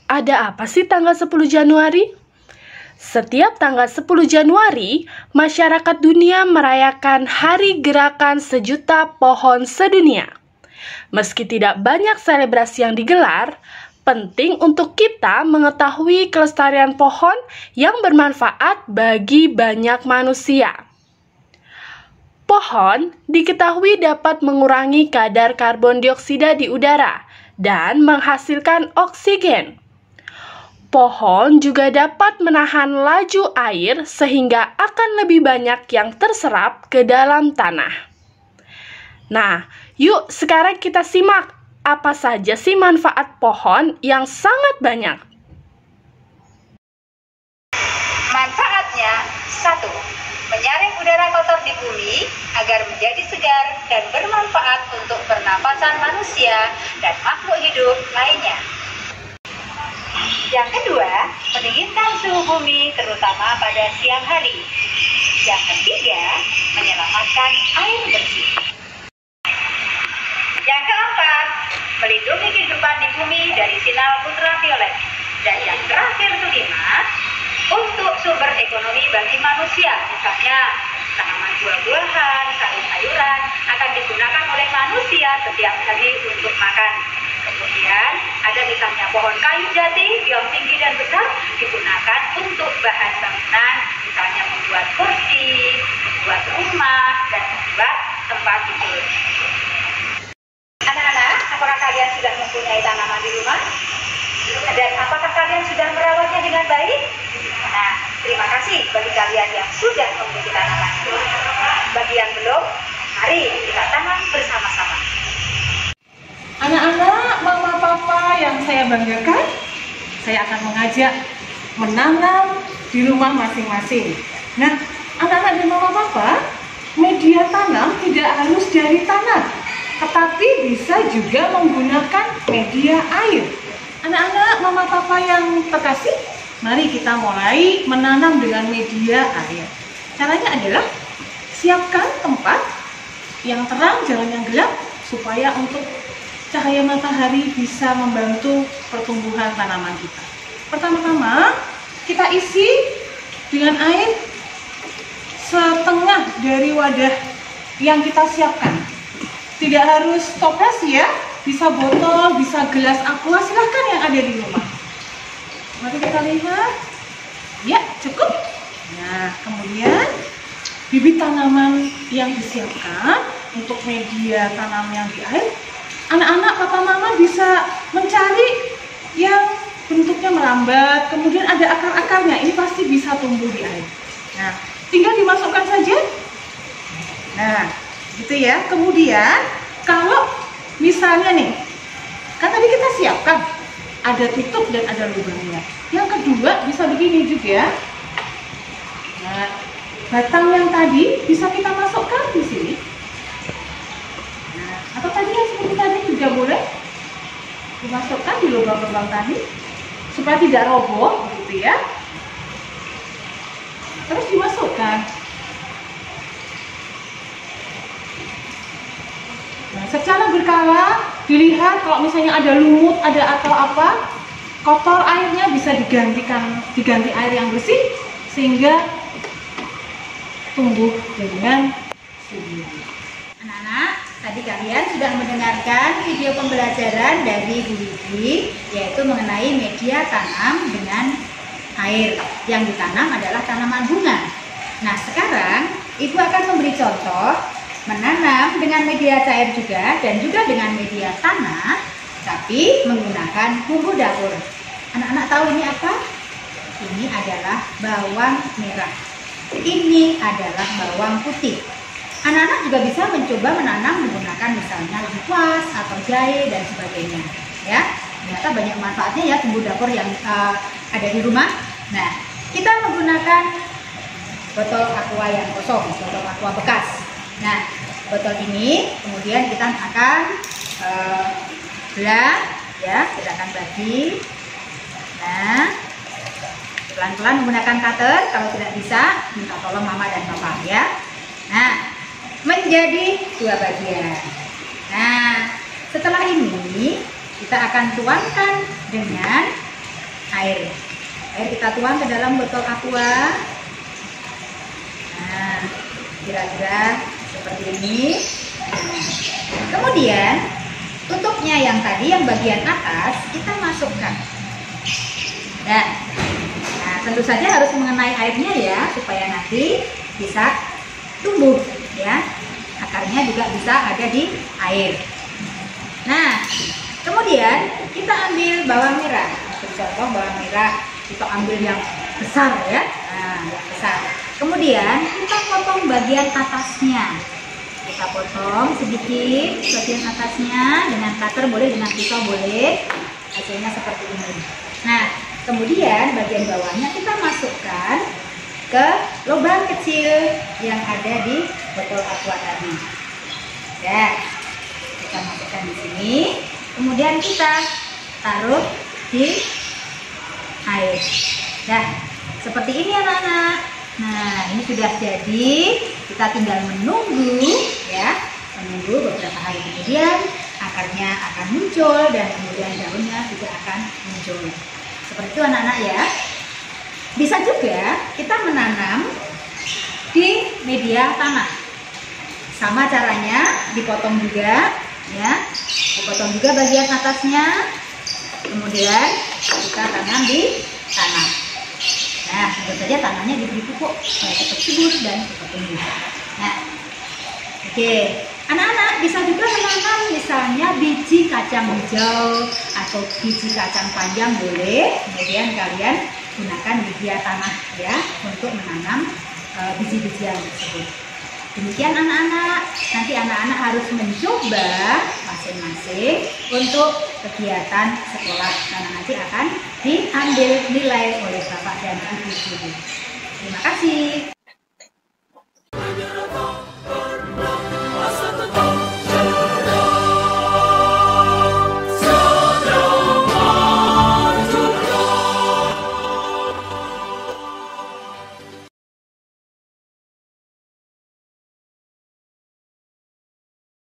Ada apa sih tanggal 10 Januari? Setiap tanggal 10 Januari, masyarakat dunia merayakan Hari Gerakan Sejuta Pohon Sedunia. Meski tidak banyak selebrasi yang digelar, penting untuk kita mengetahui kelestarian pohon yang bermanfaat bagi banyak manusia. Pohon diketahui dapat mengurangi kadar karbon dioksida di udara dan menghasilkan oksigen. Pohon juga dapat menahan laju air sehingga akan lebih banyak yang terserap ke dalam tanah. Nah, yuk sekarang kita simak apa saja sih manfaat pohon yang sangat banyak. Manfaatnya 1. Menyaring udara kotor di bumi agar menjadi segar dan bermanfaat untuk pernapasan manusia dan makhluk hidup lainnya. Yang kedua, mendinginkan suhu bumi terutama pada siang hari. Yang ketiga, menyelamatkan air bersih. Yang keempat, melindungi kehidupan di bumi dari sinar ultraviolet. Dan yang terakhir kelima, untuk sumber ekonomi bagi manusia, misalnya tanaman buah-buahan, sayur-sayuran akan digunakan oleh manusia setiap hari untuk makan. Kemudian ada misalnya pohon kayu jati yang tinggi dan besar digunakan untuk bahan bangunan, misalnya membuat kursi, membuat rumah, dan membuat tempat tidur. Anak-anak, apakah kalian sudah mempunyai tanaman di rumah? Dan apakah kalian sudah merawatnya dengan baik? Nah, terima kasih bagi kalian yang sudah memiliki tanaman. Bagi yang belum, mari kita tanam bersama-sama. Anak-anak, mama papa yang saya banggakan, saya akan mengajak menanam di rumah masing-masing. Nah, anak-anak dan mama papa, media tanam tidak harus dari tanah, tetapi bisa juga menggunakan media air. Anak-anak, mama papa yang terkasih, mari kita mulai menanam dengan media air. Caranya adalah siapkan tempat yang terang, jangan yang gelap, supaya untuk cahaya matahari bisa membantu pertumbuhan tanaman kita. Pertama-tama, kita isi dengan air setengah dari wadah yang kita siapkan. Tidak harus toples ya, bisa botol, bisa gelas aqua, silahkan yang ada di rumah. Mari kita lihat. Ya, cukup. Nah, kemudian bibit tanaman yang disiapkan untuk media tanam yang di air. Anak-anak, papa mama bisa mencari yang bentuknya merambat, kemudian ada akar-akarnya, ini pasti bisa tumbuh di air. Nah, tinggal dimasukkan saja. Nah, gitu ya. Kemudian, kalau misalnya nih, kan tadi kita siapkan, ada tutup dan ada lubangnya. Yang kedua, bisa begini juga. Nah, batang yang tadi bisa kita masukkan di sini. Atau tadi yang seperti tadi juga boleh dimasukkan di lubang-lubang tadi supaya tidak roboh, gitu ya. Terus dimasukkan. Nah, secara berkala dilihat kalau misalnya ada lumut, ada atau apa, kotor airnya bisa diganti air yang bersih sehingga tumbuh dengan subur. Anak-anak, tadi kalian sudah mendengarkan video pembelajaran dari Bu Widi, yaitu mengenai media tanam dengan air. Yang ditanam adalah tanaman bunga. Nah, sekarang Ibu akan memberi contoh menanam dengan media cair juga dan juga dengan media tanah, tapi menggunakan bumbu dapur. Anak-anak tahu ini apa? Ini adalah bawang merah. Ini adalah bawang putih. Anak-anak juga bisa mencoba menanam menggunakan misalnya lengkuas atau jahe dan sebagainya. Ya, ternyata banyak manfaatnya ya bumbu dapur yang ada di rumah. Nah, kita menggunakan botol aqua yang kosong, botol aqua bekas. Nah, botol ini kemudian kita akan belah, ya, kita akan bagi. Nah, pelan-pelan menggunakan cutter. Kalau tidak bisa, minta tolong mama dan papa ya. Nah, menjadi 2 bagian. Nah, setelah ini kita akan tuangkan dengan kita tuang ke dalam botol aqua. Nah, kira-kira seperti ini. Kemudian tutupnya yang tadi yang bagian atas kita masukkan. Nah, tentu saja harus mengenai airnya ya, supaya nanti bisa tumbuh ya. Akarnya juga bisa ada di air. Nah, kemudian kita ambil bawang merah. Untuk contoh bawang merah kita ambil yang besar ya. Nah, yang besar. Kemudian kita potong bagian atasnya. Kita potong sedikit bagian atasnya dengan cutter boleh, dengan pisau boleh. Hasilnya seperti ini. Nah, kemudian bagian bawahnya kita masukkan ke lubang kecil yang ada di botol aqua tadi. Ya, kita masukkan di sini. Kemudian kita taruh di air. Nah, seperti ini anak-anak. Nah, ini sudah jadi. Kita tinggal menunggu ya, menunggu beberapa hari kemudian akarnya akan muncul dan kemudian daunnya juga akan muncul. Seperti itu anak-anak ya. Bisa juga kita menanam di media tanah. Sama caranya, dipotong juga ya. Dipotong juga bagian atasnya. Kemudian kita tanam di tanah. Nah, tentu saja tanahnya diberi pupuk supaya cepat subur dan cepat tumbuh. Nah, oke. Anak-anak bisa juga menanam misalnya biji kacang hijau atau biji kacang panjang boleh. Kemudian kalian gunakan media tanah ya untuk menanam biji-bijian tersebut. Demikian anak-anak. Nanti anak-anak harus mencoba masing-masing untuk kegiatan sekolah karena nanti akan diambil nilai oleh Bapak dan Ibu guru. Terima kasih.